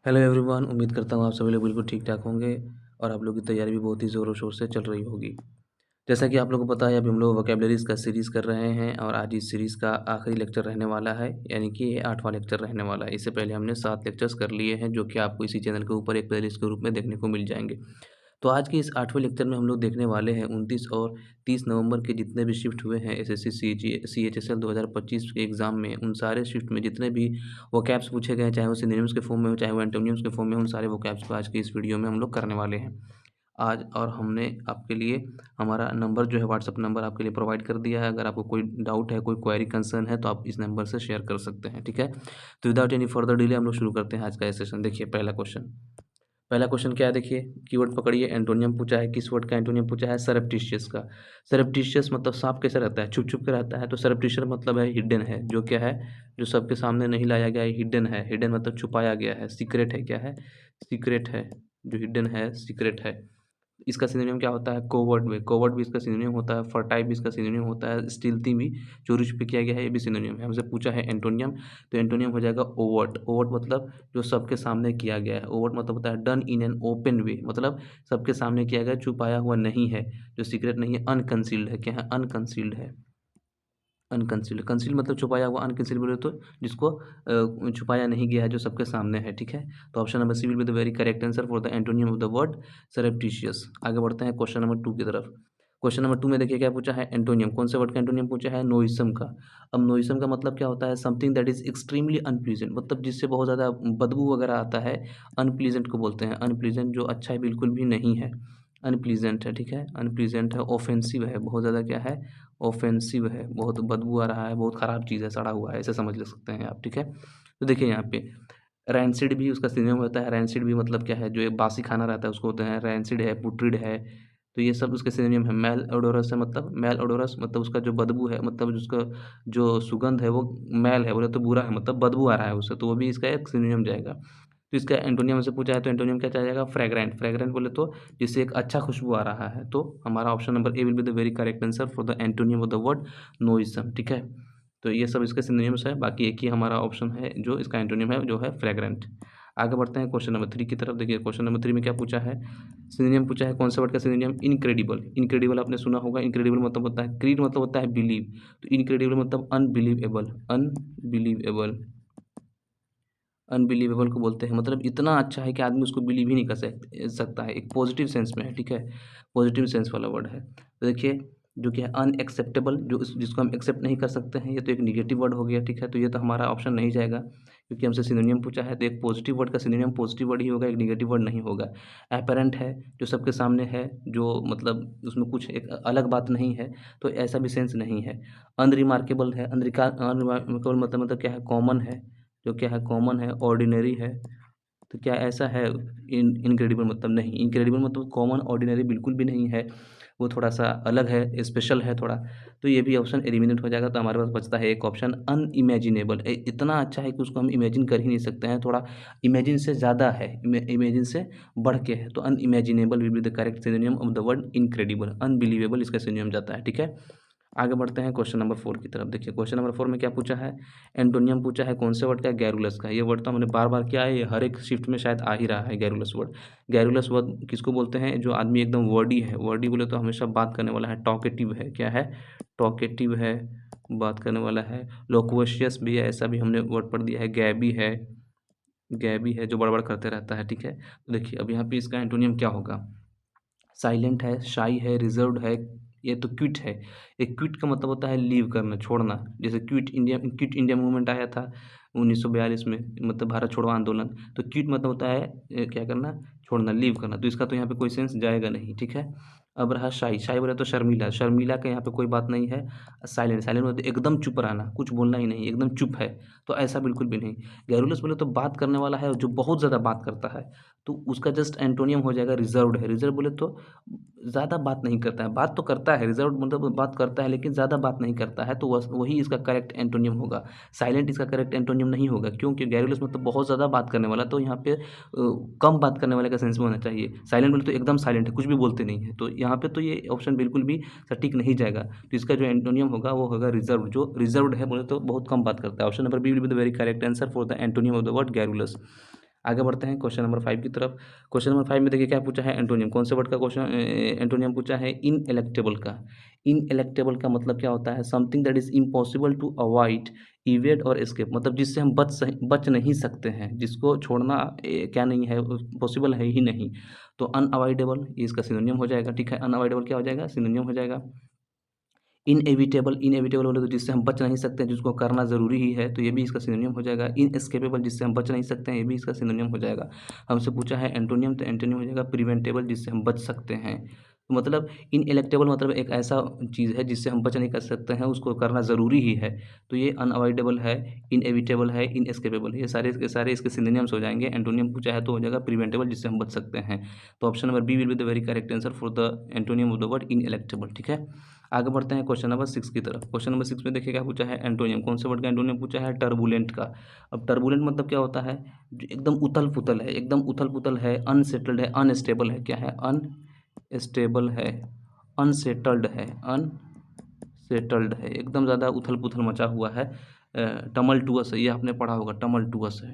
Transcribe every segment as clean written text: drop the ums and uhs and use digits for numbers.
Hello everyone, उम्मीद करता हूँ आप सभी लोग बिल्कुल ठीक-ठाक होंगे और आप लोगों की तैयारी भी बहुत ही ज़ोरों-शोर से चल रही होगी। जैसा कि आप लोगों को पता है, अभी हम लोग वोकैब्युलरीज़ का सीरीज़ कर रहे हैं और आज इस सीरीज़ का आखिरी लेक्चर रहने वाला है, यानी कि ये 8वां लेक्चर रहने वाला है। इससे पहले हमने 7 लेक्चर्स कर लिए हैं, जो कि आपको इसी चैनल के ऊपर एक प्लेलिस्ट के रूप में देखने को मिल जाएँगे। तो आज के इस 8वें लेक्चर में हम लोग देखने वाले हैं 29 और 30 नवंबर के जितने भी शिफ्ट हुए हैं एसएससी सीएचएसएल 2025 के एग्ज़ाम में, उन सारे शिफ्ट में जितने भी वोकैब्स पूछे गए हैं, चाहे वो सिनोनिम्स के फॉर्म में हो, चाहे वो एंटोनिम्स के फॉर्म में हो, उन सारे वोकैब्स को आज की इस वीडियो में हम लोग करने वाले हैं। आज और हमने आपके लिए हमारा नंबर जो है व्हाट्सएप नंबर आपके लिए प्रोवाइड कर दिया है। अगर आपको कोई डाउट है, कोई क्वेरी कंसर्न है, तो आप इस नंबर से शेयर कर सकते हैं, ठीक है? तो विदाउट एनी फर्दर डिले हम लोग शुरू करते हैं आज का ये सेशन। देखिए पहला क्वेश्चन क्या है, देखिए कीवर्ड पकड़िए। एंटोनियम पूछा है, किस वर्ड का एंटोनियम पूछा है? सरप्टिशियस का। सरप्टिशियस मतलब सांप कैसे रहता है? छुप छुप के रहता है। तो सरप्टिशियस मतलब है हिडन है, जो क्या है, जो सबके सामने नहीं लाया गया है, हिडन है। हिडन मतलब छुपाया गया है, सीक्रेट है। क्या है? सीक्रेट है। जो हिडन है, सीक्रेट है। इसका सिनोनिम क्या होता है? कोवर्ट में। कोवर्ट भी इसका सिनोनिम होता है, फर्टाइल भी इसका सिनोनिम होता है, स्टिल्थी भी, चोरी छुपे किया गया है, ये भी सिनोनिम है। हमसे पूछा है एंटोनियम, तो एंटोनियम हो जाएगा ओवर्ट। ओवर्ट मतलब जो सबके सामने किया गया है। ओवर्ट मतलब होता है डन इन एन ओपन वे, मतलब सबके सामने किया गया, छुपाया हुआ नहीं है, जो सीक्रेट नहीं है, अनकंसील्ड है। क्या है? अनकंसील्ड है। अनकंसील्ड, कंसील्ड मतलब छुपाया हुआ, अनकंसील्ड बोले तो जिसको छुपाया नहीं गया है, जो सबके सामने है, ठीक है? तो option number C will be the very correct answer for the antonym of the word surreptitious. आगे बढ़ते हैं क्वेश्चन नंबर 2 की तरफ। क्वेश्चन नंबर 2 में देखिए क्या पूछा है? एंटोनियम। कौन से वर्ड का एंटोनियम पूछा है? नोइसम का। अब नोइसम का मतलब क्या होता है? Something that is extremely unpleasant, मतलब जिससे बहुत ज़्यादा बदबू वगैरह आता है, अनप्लीजेंट को बोलते हैं। अनप्लीजेंट जो अच्छा है बिल्कुल भी नहीं है, अनप्लीजेंट है, ठीक है? अनप्लीजेंट है, ऑफेंसिव है, बहुत ज़्यादा क्या है? ऑफेंसिव है, बहुत बदबू आ रहा है, बहुत ख़राब चीज़ है, सड़ा हुआ है, ऐसे समझ ले सकते हैं आप, ठीक है? तो देखिए यहाँ पे रैंसिड भी उसका सिनोनिम होता है। रैंसिड भी मतलब क्या है? जो ये बासी खाना रहता है उसको बोलते हैं रैंसिड है, पुट्रिड है, तो ये सब उसके सिनोनिम है। मेल ओडोरस है, मतलब मेल ओडोरस मतलब उसका जो बदबू है, मतलब उसका जो सुगंध है वो मेल है, बोले तो बुरा है, मतलब बदबू आ रहा है उससे, तो वो भी इसका एक सिनोनिम जाएगा। तो इसका एंटोनियम हमसे पूछा है, तो एंटोनियम क्या जाएगा? फ्रेग्रेंट। फ्रेग्रेंट बोले तो जिससे एक अच्छा खुशबू आ रहा है, तो हमारा option number A will be the very correct answer for the antonym of the word noisome, ठीक है? तो ये सब इसके सिनोनिम्स है, बाकी एक ही हमारा ऑप्शन है जो इसका एंटोनियम है, जो है फ्रेग्रेंट। आगे बढ़ते हैं क्वेश्चन नंबर 3 की तरफ। देखिए क्वेश्चन नंबर 3 में क्या पूछा है? सिनोनियम पूछा है, कौन से वर्ड का सिनोनियम? इनक्रेडिबल। इनक्रेडिबल आपने सुना होगा, इनक्रेडिबल मतलब होता है, क्रीड मतलब होता है बिलीव, तो इनक्रेडिबल मतलब अनबिलीवेबल। अनबिलीवेबल, अनबिलीवेबल को बोलते हैं, मतलब इतना अच्छा है कि आदमी उसको बिलीव ही नहीं कर सकता है, एक पॉजिटिव सेंस में है, ठीक है? पॉजिटिव सेंस वाला वर्ड है। तो देखिए जो कि है अनएक्सेप्टेबल, जो जिसको हम एक्सेप्ट नहीं कर सकते हैं, ये तो एक नेगेटिव वर्ड हो गया, ठीक है? तो ये तो हमारा ऑप्शन नहीं जाएगा, क्योंकि हमसे सिनोनियम पूछा है, तो एक पॉजिटिव वर्ड का सिनोनियम पॉजिटिव वर्ड ही होगा, एक नेगेटिव वर्ड नहीं होगा। एपेरेंट है, जो सबके सामने है, जो मतलब उसमें कुछ एक अलग बात नहीं है, तो ऐसा भी सेंस नहीं है। अनरिमार्केबल है, अनरिमार्केबल मतलब क्या है? कॉमन है, जो क्या है? कॉमन है, ऑर्डिनरी है, तो क्या ऐसा है? इनक्रेडिबल मतलब नहीं, इनक्रेडिबल मतलब कॉमन, ऑर्डिनरी बिल्कुल भी नहीं है, वो थोड़ा-सा अलग है, स्पेशल है थोड़ा, तो ये भी ऑप्शन एलिमिनेट हो जाएगा। तो हमारे पास बचता है एक ऑप्शन अनइमेजिनेबल। इतना अच्छा है कि उसको हम इमेजिन कर ही नहीं सकते हैं, थोड़ा इमेजिन से ज़्यादा है, इमेजिन से बढ़ के है, तो unimaginable will be the correct synonym of the word incredible. Unbelievable इसका सिनोनिम जाता है, ठीक है? आगे बढ़ते हैं क्वेश्चन नंबर 4 की तरफ। देखिए क्वेश्चन नंबर 4 में क्या पूछा है? एंटोनियम पूछा है, कौन से वर्ड का? गैरुलस का। ये वर्ड तो हमने बार-बार किया है, ये हर एक शिफ्ट में शायद आ ही रहा है, गैरुलस वर्ड। गैरुलस वर्ड किसको बोलते हैं? जो आदमी एकदम वर्डी है। वर्डी बोले तो हमेशा बात करने वाला है, टॉकेटिव है। क्या है? टॉकेटिव है, बात करने वाला है। लोक्वेशियस भी है, ऐसा भी हमने वर्ड पढ़ दिया है। गैबी है, गैबी है जो बड़बड़ करते रहता है, ठीक है? तो देखिए अब यहाँ पे इसका एंटोनियम क्या होगा? साइलेंट है, शाई है, रिजर्व्ड है, ये तो क्विट है। एक क्विट का मतलब होता है लीव करना, छोड़ना। जैसे क्विट इंडिया मूवमेंट आया था 1942 में, मतलब भारत छोड़ो आंदोलन। तो क्विट मतलब होता है क्या करना? छोड़ना, लीव करना। तो इसका तो यहाँ पे कोई सेंस जाएगा नहीं, ठीक है? अब रहा शाई। शाई बोले तो शर्मीला। शर्मीला का यहाँ पे कोई बात नहीं है। साइलेंट, साइलेंट मतलब एकदम चुप रहना, कुछ बोलना ही नहीं, एकदम चुप है, तो ऐसा बिल्कुल भी नहीं। गैरुलस बोले तो बात करने वाला है, जो बहुत ज़्यादा बात करता है, तो उसका जस्ट एंटोनियम हो जाएगा रिजर्व्ड है। रिजर्व बोले तो ज़्यादा बात नहीं करता है, बात तो करता है, रिजर्व्ड मतलब बात करता है लेकिन ज़्यादा बात नहीं करता है, तो वही इसका करेक्ट एंटोनियम होगा। साइलेंट इसका करेक्ट एंटोनियम नहीं होगा, क्योंकि गैरुलस मतलब बहुत ज़्यादा बात करने वाला, तो यहाँ पे कम बात करने वाले का सेंस में होना चाहिए। साइलेंट बोले तो एकदम साइलेंट है, कुछ भी बोलते नहीं है, तो यहाँ पे तो ये ऑप्शन बिल्कुल भी सटीक नहीं जाएगा। तो इसका जो एंटोनियम होगा वो होगा रिजर्व्ड। जो रिजर्व्ड है बोले तो बहुत कम बात करता है। Option number B will be the very correct answer for the antonym of the word garrulous. आगे बढ़ते हैं क्वेश्चन नंबर 5 की तरफ। क्वेश्चन नंबर 5 में देखिए क्या पूछा है, एंटोनियम। कौन से वर्ड का क्वेश्चन एंटोनियम पूछा है, इनएलेक्टेबल का। इनएलेक्टेबल का मतलब क्या होता है, something that is impossible to avoid, evade और एस्केप, मतलब जिससे हम बच नहीं सकते हैं, जिसको छोड़ना क्या नहीं है, पॉसिबल है ही नहीं। तो अनअवॉइडेबल ये इसका सिनोनियम हो जाएगा, ठीक है। अनअवॉइडेबल क्या हो जाएगा, सिनोनियम हो जाएगा। इनएविटेबल, इनएविटेबल बोले तो जिससे हम बच नहीं सकते हैं, जिसको करना ज़रूरी ही है, तो ये भी इसका सिनोनियम हो जाएगा। इनएस्केपेबल, जिससे हम बच नहीं सकते हैं, ये भी इसका सिनोनियम हो जाएगा। हमसे पूछा है एंटोनियम, तो एंटोनियम हो जाएगा प्रिवेंटेबल, जिससे हम बच सकते हैं। तो मतलब इनएलेक्टेबल मतलब एक ऐसा चीज़ है जिससे हम बच नहीं कर सकते हैं, उसको करना ज़रूरी ही है। तो ये अनअवॉइडेबल है, इनएविटेबल है, इनएस्केपेबल है, ये सारे के सारे इसके सिनोनियम्स हो जाएंगे। एंटोनियम पूछा है तो हो जाएगा प्रिवेंटेबल, जिससे हम बच सकते हैं। तो option number B will be the very correct answer for the antonym of the word ineluctable, ठीक है। आगे बढ़ते हैं क्वेश्चन नंबर 6 की तरफ। क्वेश्चन नंबर 6 में देखिए क्या पूछा है, एंटोनियम। कौन से वर्ड का एंटोनियम पूछा है, टर्बुलेंट का। अब टर्बुलेंट मतलब क्या होता है, जो एकदम उथल-पुथल है, एकदम उथल-पुथल है, अनसेटल्ड है, अनस्टेबल है, क्या है, अनस्टेबल है, अनसेटल्ड है, अनसेटल्ड है, एकदम ज़्यादा उथल-पुथल मचा हुआ है। टमल्टुअस है, ये आपने पढ़ा होगा, टमल्टुअस है,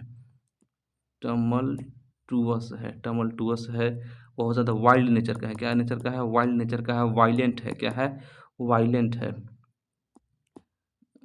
टमल्टुअस है, टमल्टुअस है, बहुत ज़्यादा वाइल्ड नेचर का है। क्या नेचर का है, वाइल्ड नेचर का है, वायलेंट है, क्या है, वायलेंट है,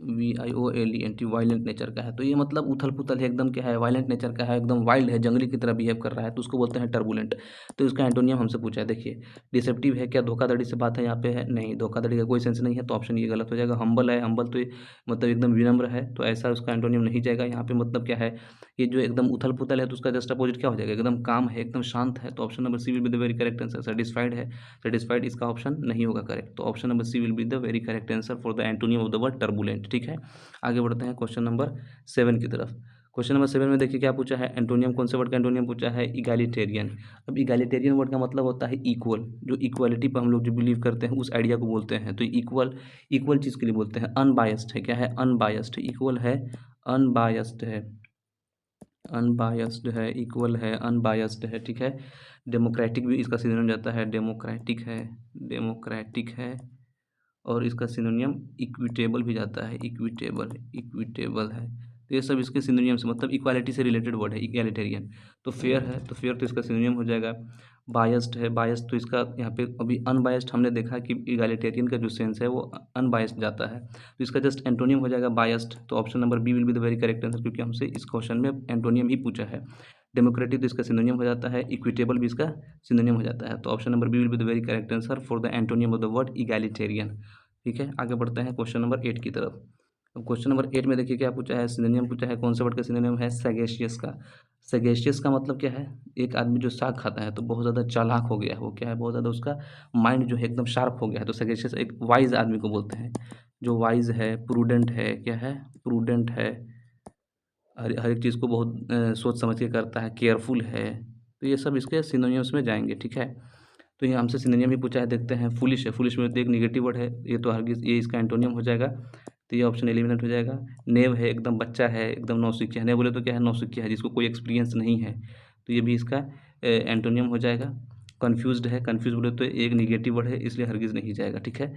VIOLENT, वायलेंट नेचर का है। तो ये मतलब उथल पुथल है, एकदम क्या है, वायलेंट नेचर का है, एकदम वाइल्ड है, जंगली की तरह बिहेव कर रहा है, तो उसको बोलते हैं टर्बुलेंट। तो इसका एंटोनियम हमसे पूछा है, देखिए डिसेप्टिव है, क्या धोखाधड़ी से बात है यहाँ पे है, नहीं, धोखाधड़ी का कोई सेंस नहीं है, तो ऑप्शन ये गलत हो जाएगा। हम्बल है, हम्बल तो ये मतलब एकदम विनम्र है, तो ऐसा उसका एंटोनियम नहीं जाएगा यहाँ पे। मतलब क्या है, ये जो एकदम उथल पुथल है, तो उसका जस्ट अपोजिट क्या हो जाएगा, एकदम काम है, एकदम शांत है। तो option number C will be the very correct answer. Satisfied है, सेटिस्फाइड इसका ऑप्शन नहीं होगा करेक्ट, तो option number C will be the very correct answer for the antonym of the word turbulent, ठीक है। आगे बढ़ते हैं क्वेश्चन नंबर 7 की तरफ। क्वेश्चन नंबर 7 में देखिए क्या पूछा है, एंटोनियम। कौन से वर्ड का एंटोनियम पूछा है, इगैलिटेरियन। अब इगैलिटेरियन वर्ड का मतलब होता है इक्वल, जो इक्वालिटी पर हम लोग जो बिलीव करते हैं उस आइडिया को बोलते हैं। तो इक्वल, इक्वल चीज़ के लिए बोलते हैं। अनबायस्ड है, क्या है, अनबायस्ड, इक्वल है, अनबायस्ड है, अनबायस्ड है, इक्वल है, अनबायस्ड है, ठीक है। डेमोक्रेटिक भी इसका सिनोनिम जाता है, डेमोक्रेटिक है, डेमोक्रेटिक है, और इसका सिनोनियम इक्विटेबल भी जाता है, इक्विटेबल, इक्विटेबल है। तो ये सब इसके सिनोनियम से, मतलब इक्वालिटी से रिलेटेड वर्ड है, इक्वालिटेरियन। तो फेयर है, तो फेयर तो इसका सिनोनियम हो जाएगा। बायस्ड है, बायस्ड तो इसका यहाँ पे अभी अनबायस्ड हमने देखा कि इक्वालिटेरियन का जो सेंस है वो अनबायस्ड जाता है, तो इसका जस्ट एंटोनियम हो जाएगा बायस्ड। तो option number B will be the very correct answer, क्योंकि हमसे इस क्वेश्चन में एंटोनियम ही पूछा है। डेमोक्रेटिक तो इसका सिनोनियम हो जाता है, इक्विटेबल भी इसका सिनोनियम हो जाता है। तो option number B will be the very correct answer for the antonym of the word egalitarian, ठीक है। आगे बढ़ते हैं क्वेश्चन नंबर 8 की तरफ। अब क्वेश्चन नंबर 8 में देखिए क्या पूछा है, सिनोनियम पूछा है। कौन से वर्ड का सिनोनियम है, सैगेशियस का। सैगेशियस का मतलब क्या है, एक आदमी जो साग खाता है तो बहुत ज़्यादा चालाक हो गया है, वो क्या है, बहुत ज़्यादा उसका माइंड जो है एकदम शार्प हो गया है, तो सैगेशियस एक वाइज आदमी को बोलते हैं, जो वाइज है, प्रूडेंट है, क्या है, प्रूडेंट है, हर हर एक चीज़ को बहुत सोच समझ के करता है, केयरफुल है। तो ये सब इसके सिनोनियम्स में जाएंगे, ठीक है। तो ये हमसे सिनोनियम ही पूछा है, देखते हैं। फुलिश है, फुलिश में तो एक नेगेटिव वर्ड है, ये तो हरगिज़ ये इसका एंटोनियम हो जाएगा, तो ये ऑप्शन एलिमिनेट हो जाएगा। नेव है, एकदम बच्चा है, एकदम नौसिखिया है, नेव बोले तो क्या है, नौसिखिया है, जिसको कोई एक्सपीरियंस नहीं है, तो ये भी इसका एंटोनियम हो जाएगा। कन्फ्यूज़्ड है, कन्फ्यूज़ बोले तो एक नेगेटिव वर्ड है, इसलिए हरगिज़ नहीं जाएगा, ठीक है।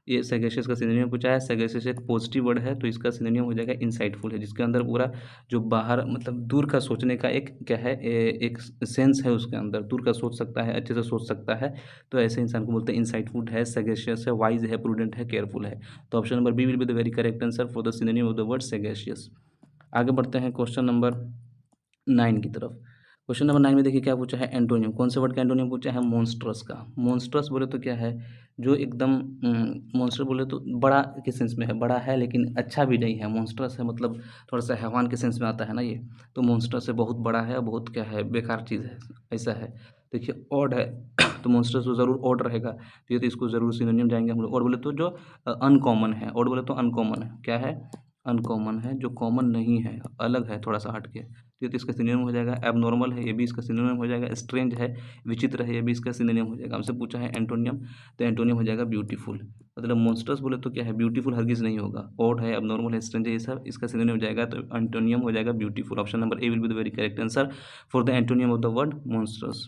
ये सैगेशियस का सिनोनियम पूछा है, सैगेशियस एक पॉजिटिव वर्ड है, तो इसका सिनोनियम हो जाएगा इनसाइटफुल है, जिसके अंदर पूरा जो बाहर मतलब दूर का सोचने का एक क्या है, एक सेंस है उसके अंदर, दूर का सोच सकता है, अच्छे से सोच सकता है, तो ऐसे इंसान को बोलते हैं इनसाइटफुल है, सैगेशियस है, वाइज है, प्रूडेंट है, केयरफुल है। तो option number B will be the very correct answer for the synonym of the word sagacious. आगे बढ़ते हैं क्वेश्चन नंबर 9 की तरफ। क्वेश्चन नंबर 9 में देखिए क्या पूछा है, एंटोनियम। कौन से वर्ड का एंटोनियम पूछा है, मॉन्स्ट्रस का। मॉन्स्ट्रस बोले तो क्या है, जो एकदम मॉन्स्टर बोले तो बड़ा के सेंस में है, बड़ा है लेकिन अच्छा भी नहीं है। मॉन्स्ट्रस है मतलब थोड़ा-सा हैवान के सेंस में आता है ना ये, तो मॉन्स्ट्रस है, बहुत बड़ा है और बहुत क्या है, बेकार चीज़ है, ऐसा है। देखिए ऑड है तो मॉन्स्टर्स तो ज़रूर ऑड रहेगा, तो ये तो इसको ज़रूर सिनोनिम जाएँगे हम लोग। ऑड बोले तो जो अनकॉमन है, ऑड बोले तो अनकॉमन है, क्या है, अनकॉमन है, जो कॉमन नहीं है, अलग है, थोड़ा-सा हट के, तो ये तो इसका सिनोनिम हो जाएगा। एबनॉर्मल है, ये भी इसका सिनोनिम हो जाएगा। स्ट्रेंज है, विचित्र है, ये भी इसका सिनोनिम हो जाएगा। हमसे पूछा है एंटोनियम, तो एंटोनियम हो जाएगा ब्यूटीफुल। मतलब मॉन्स्टर्स बोले तो क्या है, ब्यूटीफुल हरगिज़ नहीं होगा। ऑड है, एबनॉर्मल है, स्ट्रेंज है, ये सब इसका सिनोनिम हो जाएगा, तो एंटोनियम हो जाएगा beautiful. Option number A will be the very correct answer for the antonym of the word monsters.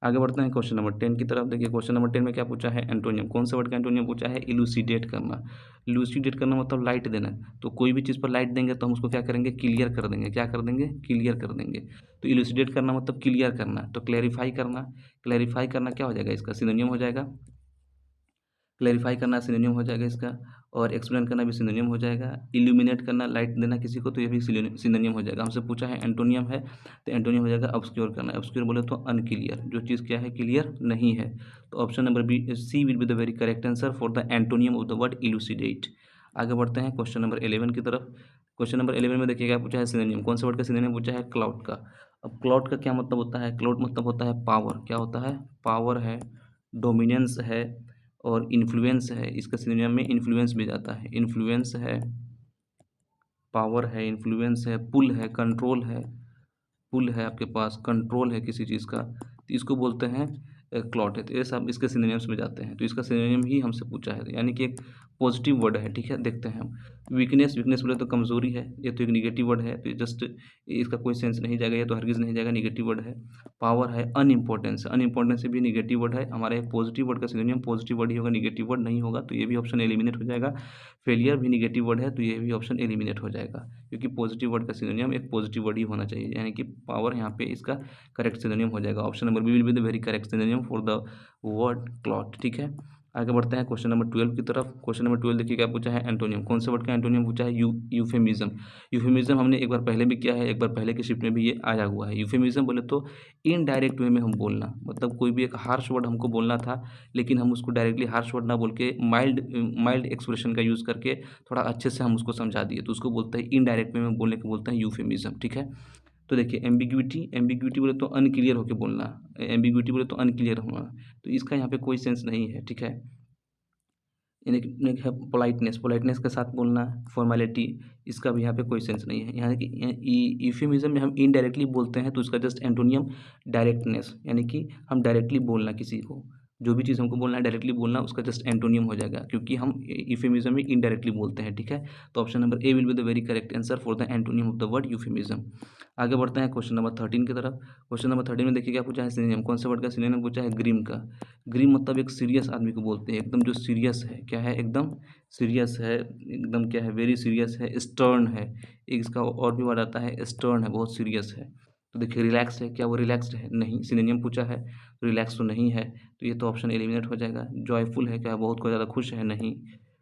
आगे बढ़ते हैं क्वेश्चन नंबर 10 की तरफ। देखिए क्वेश्चन नंबर 10 में क्या पूछा है, एंटोनियम। कौन से वर्ड का एंटोनियम पूछा है, इलूसिडेट करना। इलूसिडेट करना मतलब लाइट देना। तो कोई भी चीज़ पर लाइट देंगे तो हम उसको क्या करेंगे, क्लियर कर देंगे। क्या कर देंगे, क्लियर कर देंगे। तो इलूसिडेट करना मतलब क्लियर करना, तो क्लैरिफाई करना। क्लैरिफाई करना क्या हो जाएगा, इसका सिनोनिम हो जाएगा। क्लैरिफाई करना सिनोनिम हो जाएगा इसका, और एक्सप्लेन करना भी सिनोनिम हो जाएगा। इल्यूमिनेट करना, लाइट देना किसी को, तो ये भी सिनोनिम हो जाएगा। हमसे पूछा है एंटोनियम है, तो एंटोनियम हो जाएगा ऑब्सक्योर करना। ऑब्सक्योर बोले तो अनक्लियर, जो चीज़ क्या है, क्लियर नहीं है। तो option number B, C will be the very correct answer for the antonym of the word elucidate. आगे बढ़ते हैं क्वेश्चन नंबर 11 की तरफ। क्वेश्चन नंबर 11 में देखिए क्या पूछा है, सिनोनिम। कौन से वर्ड का सिनोनिम पूछा है, क्लाउड का। अब क्लाउड का क्या मतलब होता है, क्लाउड मतलब होता है पावर। क्या होता है, पावर है, डोमिनेंस है और इन्फ्लुएंस है। इसका सिनोनिम में इन्फ्लुएंस भी जाता है। इन्फ्लुएंस है, पावर है, इन्फ्लुएंस है, पुल है, कंट्रोल है। पुल है आपके पास, कंट्रोल है किसी चीज़ का, तो इसको बोलते हैं क्लॉट है। तो ये सब इसके सिनोनिम्स में जाते हैं। तो इसका सिनोनिम ही हमसे पूछा है, यानी कि एक पॉजिटिव वर्ड है। ठीक है, देखते हैं हम। वीकनेस, वीकनेस बोले तो कमजोरी है, ये तो एक निगेटिव वर्ड है। तो ये जस्ट इसका कोई सेंस नहीं जाएगा, ये तो हरगिज नहीं जाएगा, निगेटिव वर्ड है। पावर है, अनइम्पोर्टेंस, अनइम्पोर्टेंस भी निगेटिव वर्ड है। हमारे पॉजिटिव वर्ड का सिनोनिम पॉजिटिव वर्ड ही होगा, निगेटिव वर्ड नहीं होगा, तो ये भी ऑप्शन एलिमिनेट हो जाएगा। फेलियर भी निगेटिव वर्ड है, तो ये भी ऑप्शन एलिमिनेट हो जाएगा, क्योंकि पॉजिटिव वर्ड का सिनोनिम एक पॉजिटिव वर्ड ही होना चाहिए, यानी कि पावर यहाँ पे इसका करेक्ट सिनोनिम हो जाएगा। Option number B will be the very correct synonym for the word clot. ठीक है, आगे बढ़ते हैं क्वेश्चन नंबर 12 की तरफ। क्वेश्चन नंबर 12 देखिए क्या पूछा है, एंटोनियम। कौन से वर्ड का एंटोनियम पूछा है, यूफेमिज्म। यूफेमिज्म हमने एक बार पहले भी किया है, एक बार पहले की शिफ्ट में भी ये आया हुआ है। यूफेमिज्म बोले तो इनडायरेक्ट वे में हम बोलना, मतलब कोई भी एक हार्श वर्ड हमको बोलना था, लेकिन हम उसको डायरेक्टली हार्श वर्ड ना बोल के माइल्ड माइल्ड एक्सप्रेशन का यूज़ करके थोड़ा अच्छे से हम उसको समझा दिए, तो उसको बोलते हैं इनडायरेक्ट वे में बोलने को बोलते हैं यूफेमिज्म। ठीक है, तो देखिए एम्बिग्विटी, एम्बिग्विटी बोले तो अनक्लियर होकर बोलना, एम्बिग्विटी बोले तो अनक्लियर होना, तो इसका यहाँ पे कोई सेंस नहीं है। ठीक है, यानी कि है पोलाइटनेस, पोलाइटनेस के साथ बोलना, फॉर्मेलिटी, इसका भी यहाँ पे कोई सेंस नहीं है। यहाँ कि यूफेमिज्म में हम इनडायरेक्टली बोलते हैं, तो उसका जस्ट एंटोनियम डायरेक्टनेस, यानी कि हम डायरेक्टली बोलना किसी को, जो भी चीज़ हमको बोलना है डायरेक्टली बोलना, उसका जस्ट एंटोनियम हो जाएगा, क्योंकि हम यूफेमिज्म में इनडायरेक्टली बोलते हैं। ठीक है, तो option number A will be the very correct answer for the antonym of the word euphemism. आगे बढ़ते हैं क्वेश्चन नंबर 13 की तरफ। क्वेश्चन नंबर 13 में देखिए क्या पूछा है, सिनोनिम। कौन से वर्ड का सिनोनिम पूछा है, ग्रीम का। ग्रीम मतलब एक सीरियस आदमी को बोलते हैं, एकदम जो सीरियस है, क्या है, एकदम सीरियस है, एकदम क्या है, वेरी सीरियस है, स्टर्न है। एक इसका और भी वर्ड आता है, स्टर्न है, बहुत सीरियस है। तो देखिए रिलैक्स्ड है, क्या वो रिलैक्स्ड है, नहीं, सिनोनिम पूछा है, रिलैक्स तो नहीं है, तो ये तो ऑप्शन एलिमिनेट हो जाएगा। जॉयफुल है, क्या बहुत को ज़्यादा खुश है, नहीं।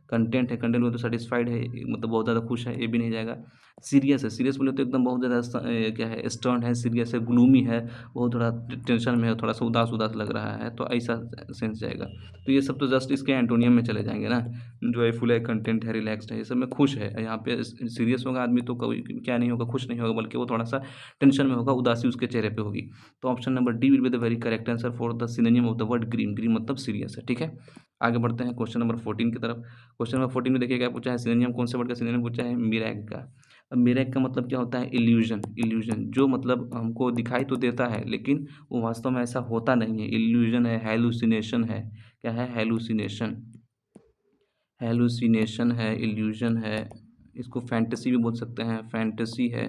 कंटेंट है, कंटेंट में तो सेटिस्फाइड है, मतलब बहुत ज़्यादा खुश है, ये भी नहीं जाएगा। सीरियस है, सीरियस बोले तो एकदम बहुत ज़्यादा क्या है, स्टर्न है, सीरियस है, ग्लूमी है, बहुत थोड़ा टेंशन में है, थोड़ा सा उदास उदास लग रहा है, तो ऐसा सेंस जाएगा। तो ये सब तो जस्ट इसके एंटोनियम में चले जाएंगे ना। जॉयफुल है, कंटेंट है, रिलैक्स्ड है, ये सब में खुश है। यहाँ पे सीरियस होगा आदमी तो कोई क्या नहीं होगा, खुश नहीं होगा, बल्कि वो थोड़ा सा टेंशन में होगा, उदासी उसके चेहरे पे होगी। तो option number D will be the very correct answer for the synonym of the word green. Green मतलब सीरियस है। ठीक है, आगे बढ़ते हैं क्वेश्चन नंबर 14 की तरफ। क्वेश्चन नंबर 14 में देखिए क्या पूछा है, सिनोनिम। कौन से वर्ड का सिनोनिम पूछा है, मिरैग का। अब मिरैग का मतलब क्या होता है, इल्यूजन। इल्यूजन जो मतलब हमको दिखाई तो देता है, लेकिन वो वास्तव में ऐसा होता नहीं है। इल्यूजन है, हैलुसिनेशन है, क्या है, हैलुसिनेशन, हैलुसिनेशन है, इल्यूजन है, इसको फैंटेसी भी बोल सकते हैं, फैंटेसी है।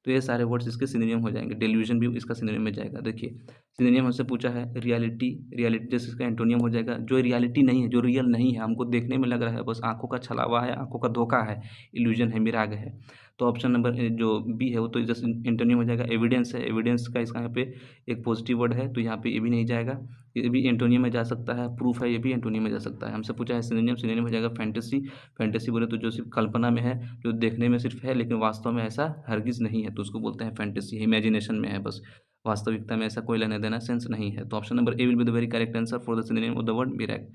तो ये सारे वर्ड्स इसके सिनोनिम हो जाएंगे। डेल्यूजन भी इसका सिनोनिम में जाएगा। देखिए सिनोनिम हमसे पूछा है रियलिटी, रियलिटी जैसे इसका एंटोनियम हो जाएगा, जो रियलिटी नहीं है, जो रियल नहीं है, हमको देखने में लग रहा है, बस आंखों का छलावा है, आंखों का धोखा है, इल्यूजन है, मिराग है। तो ऑप्शन नंबर जो बी है वो तो जैसे एंटोनियम हो जाएगा। एविडेंस है, एविडेंस का इसका यहाँ पे एक पॉजिटिव वर्ड है, तो यहाँ पे ये भी नहीं जाएगा, ये भी एंटोनियम में जा सकता है। प्रूफ है, ये भी एंटोनियम में जा सकता है। हमसे पूछा है सिनोनिम, सिनोनिम हो जाएगा फैंटेसी। फैंटेसी बोले तो जो सिर्फ कल्पना में है, जो देखने में सिर्फ है, लेकिन वास्तव में ऐसा हरगिज नहीं है, तो उसको बोलते हैं फैंटेसी, इमेजिनेशन में है बस, वास्तविकता में ऐसा कोई लेना देना सेंस नहीं है। तो option number A will be the very correct answer for the synonym of the word mirage.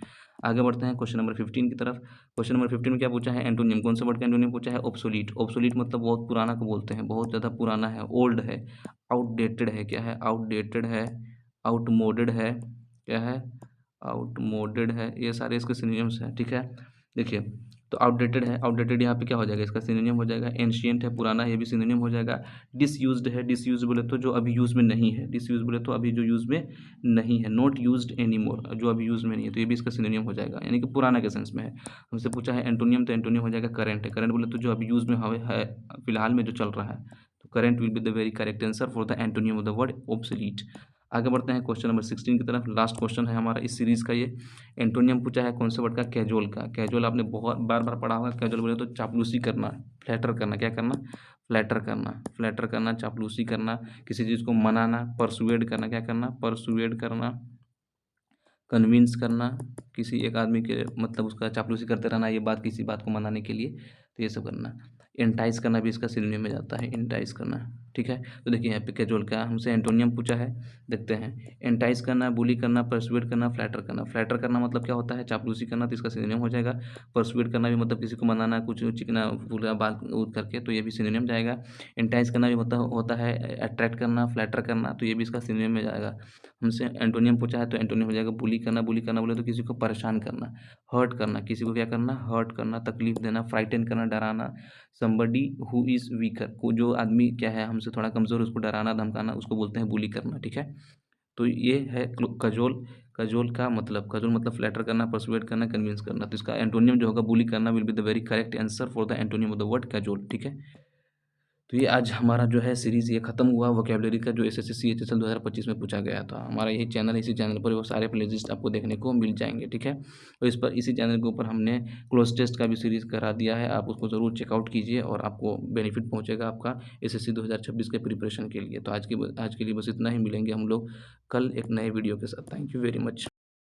आगे बढ़ते हैं क्वेश्चन नंबर 15 की तरफ। क्वेश्चन नंबर 15 में क्या पूछा है, एंटोनियम। कौन से वर्ड का एंटोनियम पूछा है, ऑब्सोलीट। ऑब्सोलीट मतलब बहुत पुराना को बोलते हैं, बहुत ज़्यादा पुराना है, ओल्ड है, आउटडेटेड है, क्या है, आउटडेटेड है, आउटमोडेड है, क्या है, आउटमोडेड है, ये सारे इसके सिनोनिम्स हैं। ठीक है, देखिए तो आउटडेटेड है, आउटडेटेड यहाँ पे क्या हो जाएगा, इसका सिनोनिम हो जाएगा। एंशिएंट है, पुराना, ये भी सिनोनिम हो जाएगा। डिसयूज्ड है, डिसयूज्ड बोले तो जो अभी यूज़ में नहीं है, डिसयूज बोले तो अभी जो यूज़ में नहीं है। नॉट यूज्ड एनी मोर, जो अभी यूज़ में नहीं है, तो ये भी इसका सिनोनिम हो जाएगा, यानी कि पुराना के सेंस में है। हमसे पूछा है एंटोनियम, तो एंटोनियम हो जाएगा करंट है। करंट बोले तो जो अभी यूज़ में है, फिलहाल में जो चल रहा है, तो current will be the very correct answer for the antonym of the word obsolete. आगे बढ़ते हैं क्वेश्चन नंबर 16 की तरफ। लास्ट क्वेश्चन है हमारा इस सीरीज़ का ये। एंटोनियम पूछा है कौन से वर्ड का? कैजुअल का। कैजुअल आपने बहुत बार बार पढ़ा होगा। कैजुअल बोले तो चापलूसी करना, फ्लैटर करना। क्या करना? फ्लैटर करना। फ्लैटर करना, चापलूसी करना, किसी चीज़ को मनाना, परसुएड करना। क्या करना? परसुएड करना, कन्विंस करना, किसी एक आदमी के मतलब उसका चापलूसी करते रहना, ये बात किसी बात को मनाने के लिए, तो ये सब करना। एंटाइज करना भी इसका सिनोनिम में जाता है, एंटाइज करना। ठीक है, तो देखिए यहाँ पे कैजुअल का हमसे एंटोनियम पूछा है, देखते हैं। एंटाइज करना, बुली करना, परसुएड करना, फ्लैटर करना। फ्लैटर करना मतलब क्या होता है? चापलूसी करना, तो इसका सिनोनिम हो जाएगा। परसुएड करना भी मतलब किसी को मनाना, कुछ चिकना फूला बात ऊद करके, तो ये भी सिनोनिम जाएगा। एंटाइज करना भी मतलब होता है अट्रैक्ट करना, फ्लैटर करना, तो ये भी इसका सिनोनिम में जाएगा। हमसे एंटोनियम पूछा है तो एंटोनियम हो जाएगा बुली करना। बुली करना बोले तो किसी को परेशान करना, हर्ट करना, किसी को क्या करना? हर्ट करना, तकलीफ देना, फ्राइटन करना, डराना। समबडी हु इज वीकर, को जो आदमी क्या है हमसे थोड़ा कमज़ोर, उसको डराना धमकाना, उसको बोलते हैं बुली करना। ठीक है, तो ये है कजोल। कजोल मतलब फ्लैटर करना, परसुएड करना, कन्विंस करना। तो इसका एंटोनियम जो होगा बुली करना will be the very correct answer for the antonym of the word cajole. ठीक है, तो ये आज हमारा जो है सीरीज़ ये खत्म हुआ वोकैबुलरी का, जो एसएससी सीएचएसएल 2025 में पूछा गया था। हमारा यही चैनल है, इसी चैनल पर वो सारे प्लेलिस्ट आपको देखने को मिल जाएंगे। ठीक है, तो इस पर इसी चैनल के ऊपर हमने क्लोज टेस्ट का भी सीरीज़ करा दिया है, आप उसको ज़रूर चेकआउट कीजिए और आपको बेनिफिट पहुंचेगा आपका एसएससी 2026 के प्रिपरेशन के लिए। तो आज के लिए बस इतना ही, मिलेंगे हम लोग कल एक नए वीडियो के साथ। Thank you very much.